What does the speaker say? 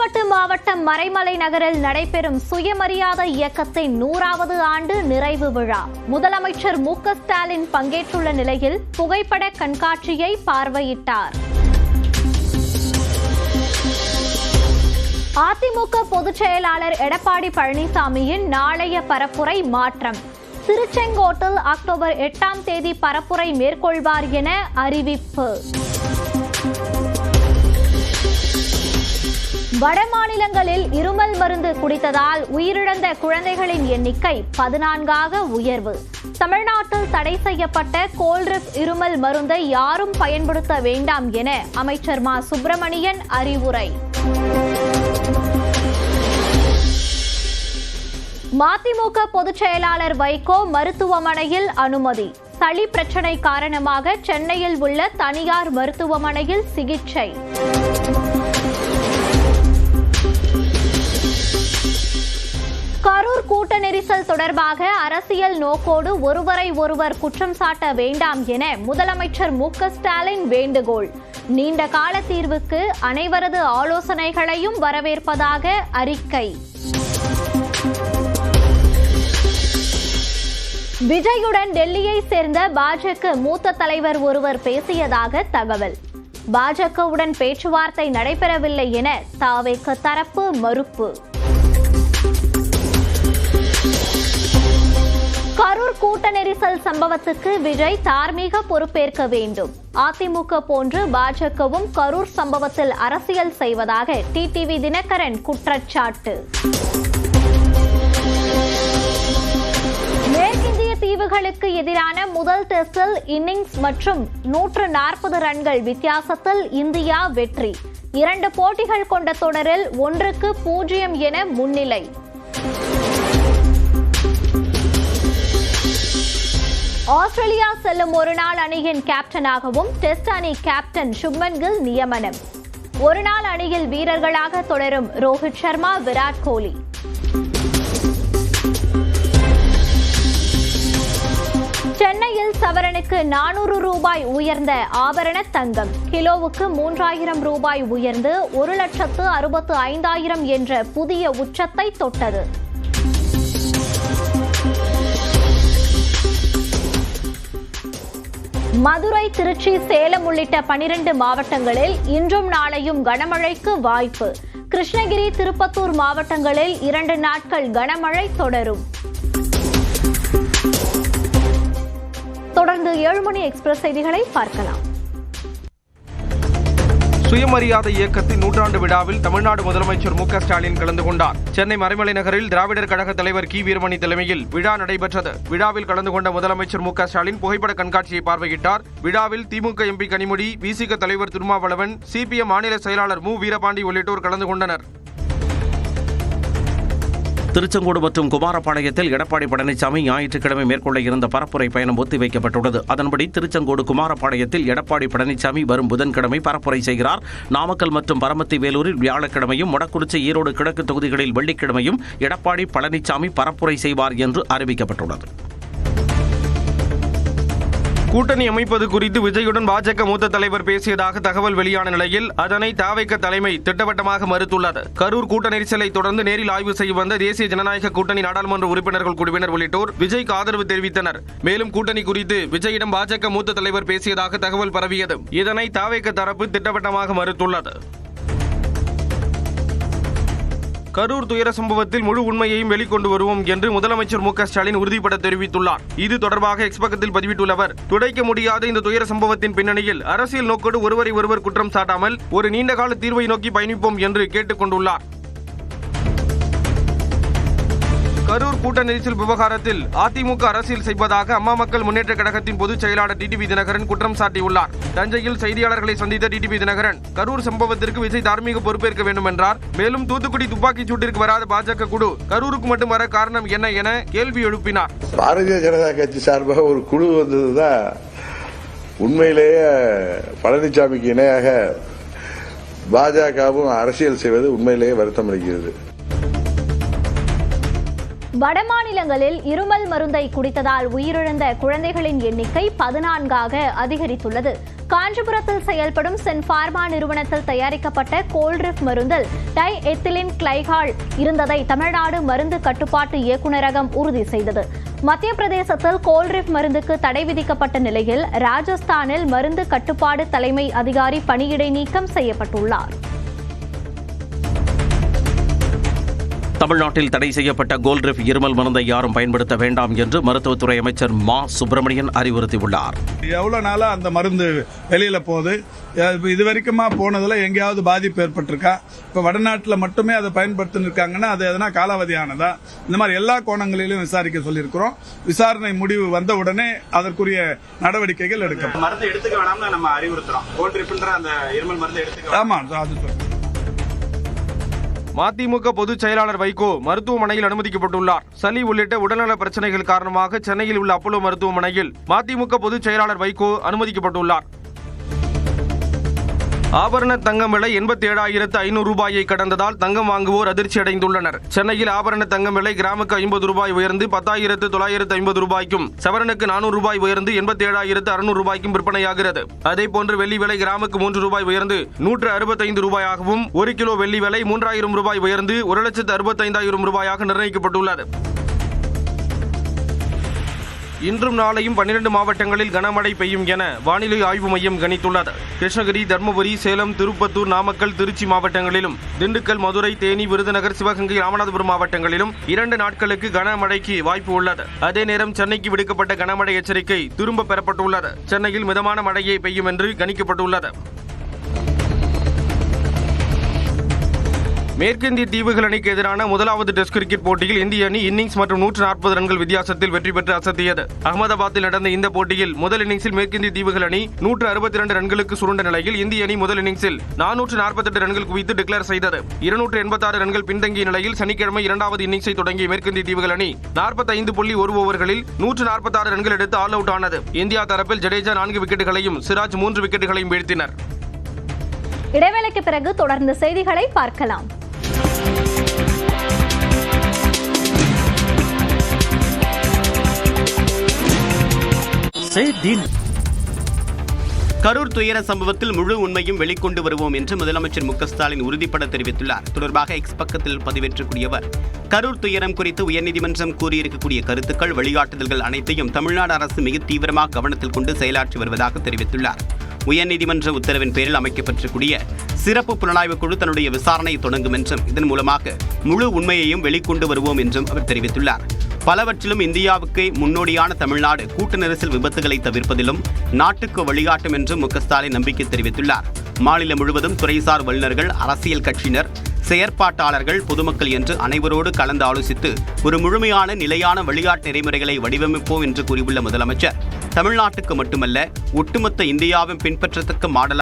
செங்கல்பட்டு மாவட்டம் மறைமலை நகரில் நடைபெறும் சுயமரியாதை இயக்கத்தின் 100வது ஆண்டு நிறைவு விழா. முதலமைச்சர் மு.க. ஸ்டாலின் பங்கேற்றுள்ள நிலையில் புகைப்பட கண்காட்சியை பார்வையிட்டார். அதிமுக பொதுச் செயலாளர் எடப்பாடி பழனிசாமியின் நாளைய பரப்புரை மாற்றம். திருச்செங்கோட்டில் அக்டோபர் 8ஆம் தேதி பரப்புரை மேற்கொள்வார் என அறிவிப்பு. வட மாநிலங்களில் இருமல் மருந்து குடித்ததால் உயிரிழந்த குழந்தைகளின் எண்ணிக்கை 14ஆக உயர்வு. தமிழ்நாட்டில் தடை செய்யப்பட்ட கோல்ரிப் இருமல் மருந்தை யாரும் பயன்படுத்த வேண்டாம் என அமைச்சர் மா. சுப்பிரமணியன் அறிவுரை. மதிமுக பொதுச் செயலாளர் வைகோ மருத்துவமனையில் அனுமதி. சளி பிரச்சினை காரணமாக சென்னையில் உள்ள தனியார் மருத்துவமனையில் சிகிச்சை. கரூர் கூட்ட நெரிசல் தொடர்பாக அரசியல் நோக்கோடு ஒருவரை ஒருவர் குற்றம் சாட்ட வேண்டாம் என முதலமைச்சர் மு.க. ஸ்டாலின் வேண்டுகோள். நீண்ட கால தீர்வுக்கு அனைவரது ஆலோசனைகளையும் வரவேற்பதாக அறிக்கை. விஜயுடன் டெல்லியை சேர்ந்த பாஜக மூத்த தலைவர் ஒருவர் பேசியதாக தகவல். பாஜகவுடன் பேச்சுவார்த்தை நடைபெறவில்லை என தவேக தரப்பு மறுப்பு. கரூர் கூட்ட நெரிசல் சம்பவத்துக்கு விஜய் தார்மீக பொறுப்பேற்க வேண்டும். அதிமுக போன்று பாஜகவும் கரூர் சம்பவத்தில் அரசியல் செய்வதாக டிடிவி தினகரன் குற்றச்சாட்டு. மேற்கிந்திய தீவுகளுக்கு எதிரான முதல் டெஸ்டில் இன்னிங்ஸ் மற்றும் 140 ரன்கள் வித்தியாசத்தில் இந்தியா வெற்றி. 2 போட்டிகள் கொண்ட தொடரில் 1-0 என முன்னிலை. ஆஸ்திரேலியா செல்லும் ஒருநாள் அணியின் கேப்டனாகவும் டெஸ்ட் அணி கேப்டன் சுப்மன் கில் நியமனம். ஒருநாள் அணியில் வீரர்களாக தொடரும் ரோஹித் சர்மா, விராட் கோலி. சென்னையில் சவரனுக்கு 400 ரூபாய் உயர்ந்த ஆபரண தங்கம். கிலோவுக்கு 3000 ரூபாய் உயர்ந்து 1,65,000 என்ற புதிய உச்சத்தை தொட்டது. மதுரை, திருச்சி, சேலம் உள்ளிட்ட 12 மாவட்டங்களில் இன்றும் நாளையும் கனமழைக்கு வாய்ப்பு. கிருஷ்ணகிரி, திருப்பத்தூர் மாவட்டங்களில் 2 நாட்கள் கனமழை தொடரும். தொடர்ந்து 7 மணி எக்ஸ்பிரஸ் செய்திகளை பார்க்கலாம். சுயமரியாதை இயக்கத்தின் 100ஆண்டு விழாவில் தமிழ்நாடு முதலமைச்சர் மு.க. ஸ்டாலின் கலந்து கொண்டார். சென்னை மறைமலை நகரில் திராவிடர் கழக தலைவர் கி. வீரமணி தலைமையில் விழா நடைபெற்றது. விழாவில் கலந்து கொண்ட முதலமைச்சர் மு.க. ஸ்டாலின் புகைப்பட கண்காட்சியை பார்வையிட்டார். விழாவில் திமுக எம்பி கனிமொழி, விசிக தலைவர் திருமாவளவன், சிபிஎம் மாநில செயலாளர் மு. வீரபாண்டி உள்ளிட்டோர் கலந்து கொண்டனர். திருச்செங்கோடு மற்றும் குமாரபாளையத்தில் எடப்பாடி பழனிசாமி ஞாயிற்றுக்கிழமை மேற்கொள்ள இருந்த பரப்புரை பயணம் ஒத்திவைக்கப்பட்டுள்ளது. அதன்படி திருச்செங்கோடு, குமாரபாளையத்தில் எடப்பாடி பழனிசாமி வரும் புதன்கிழமை பரப்புரை செய்கிறார். நாமக்கல் மற்றும் பரமத்தி வேலூரில் வியாழக்கிழமையும், மொடக்குறிச்சி, ஈரோடு கிழக்கு தொகுதிகளில் வெள்ளிக்கிழமையும் எடப்பாடி பழனிசாமி பரப்புரை செய்வார் என்று அறிவிக்கப்பட்டுள்ளது. கூட்டணி அமைப்பது குறித்து விஜயுடன் பாஜக மூத்த தலைவர் பேசியதாக தகவல் வெளியான நிலையில் அதனை தவேக தலைமை திட்டவட்டமாக மறுத்துள்ளது. கரூர் கூட்ட நெரிசலை தொடர்ந்து நேரில் ஆய்வு செய்ய வந்த தேசிய ஜனநாயக கூட்டணி நாடாளுமன்ற உறுப்பினர்கள் குழுவினர் உள்ளிட்டோர் விஜய்க்கு ஆதரவு தெரிவித்தனர். மேலும் கூட்டணி குறித்து விஜயிடம் பாஜக மூத்த தலைவர் பேசியதாக தகவல் பரவியது. இதனை தவேக தரப்பு திட்டவட்டமாக மறுத்துள்ளது. கரூர் துயர சம்பவத்தில் முழு உண்மையையும் வெளிக்கொண்டு வருவோம் என்று முதலமைச்சர் மு.க. ஸ்டாலின் உறுதிபட தெரிவித்துள்ளார். இது தொடர்பாக எக்ஸ் பக்கத்தில் பதிவிட்டுள்ள அவர், துடைக்க முடியாத இந்த துயர சம்பவத்தின் பின்னணியில் அரசியல் நோக்கோடு ஒருவரை ஒருவர் குற்றம் சாட்டாமல் ஒரு நீண்டகால தீர்வை நோக்கி பயணிப்போம் என்று கேட்டுக் கொண்டுள்ளார். கரூர் கூட்ட நெரிசல் விவகாரத்தில் அதிமுக அரசியல் செய்வதாக அம்மா மக்கள் முன்னேற்ற கழகத்தின் பொதுச் செயலாளர் டிடிவி தினகரன் குற்றம் சாட்டியுள்ளார். தஞ்சையில் செய்தியாளர்களை சந்தித்த டிடிவி தினகரன் கரூர் சம்பவத்திற்கு விஜய் தார்மீக பொறுப்பேற்க வேண்டும் என்றார். மேலும் தூத்துக்குடி துப்பாக்கிச் சூட்டிற்கு வராத பாஜக குழு கரூருக்கு மட்டும் வர காரணம் என்ன என கேள்வி எழுப்பினார். பாரதிய ஜனதா கட்சி சார்பாக ஒரு குழு வந்ததுதான் உண்மையிலேயே பழனிசாமிக்கு இணையாக பாஜகவும் அரசியல் செய்வது உண்மையிலேயே வருத்தம் அளிக்கிறது. வடமாநிலங்களில் இருமல் மருந்தை குடித்ததால் உயிரிழந்த குழந்தைகளின் எண்ணிக்கை 14ஆக அதிகரித்துள்ளது. காஞ்சிபுரத்தில் செயல்படும் சென்பார்மா நிறுவனத்தில் தயாரிக்கப்பட்ட கோல்ட்ரிப் மருந்தில் டை எத்திலின் கிளைகால் இருந்ததை தமிழ்நாடு மருந்து கட்டுப்பாட்டு இயக்குநரகம் உறுதி செய்தது. மத்திய பிரதேசத்தில் கோல்ட்ரிப் மருந்துக்கு தடை விதிக்கப்பட்ட நிலையில் ராஜஸ்தானில் மருந்து கட்டுப்பாடு தலைமை அதிகாரி பணியிடை நீக்கம் செய்யப்பட்டுள்ளார். தமிழ்நாட்டில் தடை செய்யப்பட்ட கோல்ட்ரிப் இருமல் மருந்தை யாரும் பயன்படுத்த வேண்டாம் என்று மருத்துவத்துறை அமைச்சர் மா சுப்பிரமணியன் அறிவுறுத்தியுள்ளார். எவ்வளவு நாளா அந்த மருந்து வெளியில போகுது, இது வரைக்குமா போனதுல எங்கேயாவது பாதிப்பு ஏற்பட்டிருக்கா, இப்ப வடநாட்டில் மட்டுமே அதை பயன்படுத்திருக்காங்கன்னா அது எதனா காலாவதியானதா, இந்த மாதிரி எல்லா கோணங்களிலும் விசாரிக்க சொல்லியிருக்கிறோம். விசாரணை முடிவு வந்த உடனே அதற்குரிய நடவடிக்கைகள் எடுக்கப்படும். மருந்து எடுத்துக்க வேணாம்னு நம்ம அறிவுறுத்துறோம். கோல்ட்ரிப்ன்ற அந்த இருமல் மருந்து எடுத்துக்க. ஆமா, அது மதிமுக பொதுச் செயலாளர் வைகோ மருத்துவமனையில் அனுமதிக்கப்பட்டுள்ளார். சளி உள்ளிட்ட உடல்நல பிரச்சனைகள் காரணமாக சென்னையில் உள்ள அப்போலோ மருத்துவமனையில் மதிமுக பொதுச் செயலாளர் வைகோ அனுமதிக்கப்பட்டுள்ளார். ஆபரண தங்கம் விலை 87,500 ரூபாயை கடந்ததால் தங்கம் வாங்குவோர் அதிர்ச்சி அடைந்துள்ளனர். சென்னையில் ஆபரண தங்கம் விலை கிராமுக்கு 50 ரூபாய் உயர்ந்து 10,950 ரூபாய்க்கும், சவரனுக்கு 400 ரூபாய் உயர்ந்து 87,600 ரூபாய்க்கும் விற்பனையாகிறது. அதேபோன்று வெள்ளி விலை கிராமுக்கு 3 ரூபாய் உயர்ந்து 165 ரூபாயாகவும், 1 கிலோ வெள்ளி விலை 3,000 ரூபாய் உயர்ந்து 1,65,000 ரூபாயாக நிர்ணயிக்கப்பட்டுள்ளது. இன்றும் நாளையும் 12 மாவட்டங்களில் கனமழை பெய்யும் என வானிலை ஆய்வு மையம் கணித்துள்ளது. கிருஷ்ணகிரி, தர்மபுரி, சேலம், திருப்பத்தூர், நாமக்கல், திருச்சி மாவட்டங்களிலும், திண்டுக்கல், மதுரை, தேனி, விருதுநகர், சிவகங்கை, ராமநாதபுரம் மாவட்டங்களிலும் 2 நாட்களுக்கு கனமழைக்கு வாய்ப்பு உள்ளது. அதே நேரம் சென்னைக்கு விடுக்கப்பட்ட கனமழை எச்சரிக்கை திரும்ப பெறப்பட்டுள்ளது. சென்னையில் மிதமான மழையே பெய்யும் என்று கணிக்கப்பட்டுள்ளது. மேற்கிந்திய தீவுகள் அணிக்கு எதிரான முதலாவது டெஸ்ட் கிரிக்கெட் போட்டியில் இந்திய அணி இன்னிங்ஸ் மற்றும் 140 ரன்கள் வித்தியாசத்தில் வெற்றி பெற்று அசத்தியது. அகமதாபாத்தில் நடந்த இந்த போட்டியில் முதல் இன்னிங்ஸில் மேற்கிந்திய தீவுகள் அணி 162 ரன்களுக்கு சுருண்ட நிலையில் இந்திய அணி முதல் இன்னிங்ஸில் 448 ரன்கள் குவித்து டிக்ளேர் செய்தது. 286 ரன்கள் பின்தங்கிய நிலையில் சனிக்கிழமை இரண்டாவது இன்னிங்ஸை தொடங்கிய மேற்கிந்திய தீவுகள் அணி 45.1 ஓவர்களில் 146 ரன்கள் எடுத்து ஆல் அவுட் ஆனது. இந்தியா தரப்பில் ஜடேஜா 4 விக்கெட்டுகளையும் சிராஜ் 3 விக்கெட்டுகளையும் வீழ்த்தினர். இடைவேளைக்கு பிறகு தொடர்ந்து செய்திகளை பார்க்கலாம். கரூர் துயர சம்பவத்தில் முழு உண்மையும் வெளிக்கொண்டு வருவோம் என்று முதலமைச்சர் மு க ஸ்டாலின் உறுதிபட தெரிவித்துள்ளார். தொடர்பாக எக்ஸ் பக்கத்தில் பதிவேற்றக்கூடியவர், கரூர் துயரம் குறித்து உயர்நீதிமன்றம் கூறியிருக்கக்கூடிய கருத்துக்கள், வழிகாட்டுதல்கள் அனைத்தையும் தமிழ்நாடு அரசு மிக தீவிரமாக கவனத்தில் கொண்டு செயலாற்றி வருவதாக தெரிவித்துள்ளார். உயர்நீதிமன்ற உத்தரவின் பேரில் அமைக்கப்பட்டிருக்கூடிய சிறப்பு புலனாய்வு குழு தன்னுடைய விசாரணையை தொடங்கும் என்றும், இதன் மூலமாக முழு உண்மையையும் வெளிக்கொண்டு வருவோம் என்றும் அவர் தெரிவித்துள்ளார். பலவற்றிலும் இந்தியாவுக்கு முன்னோடியான தமிழ்நாடு கூட்ட நெரிசல் விபத்துகளை தவிர்ப்பதிலும் நாட்டுக்கு வழிகாட்டும் என்றும் மு க ஸ்டாலின் நம்பிக்கை தெரிவித்துள்ளார். மாநிலம் முழுவதும் துறைசார் வல்லுநர்கள், அரசியல் கட்சியினர், செயற்பாட்டாளர்கள், பொதுமக்கள் என்று அனைவரோடு கலந்து ஆலோசித்து ஒரு முழுமையான நிலையான வழிகாட்டு நெறிமுறைகளை வடிவமைப்போம் என்று கூறியுள்ள முதலமைச்சர், தமிழ்நாட்டுக்கு மட்டுமல்ல ஒட்டுமொத்த இந்தியாவின் பின்பற்றத்தக்க மாடல்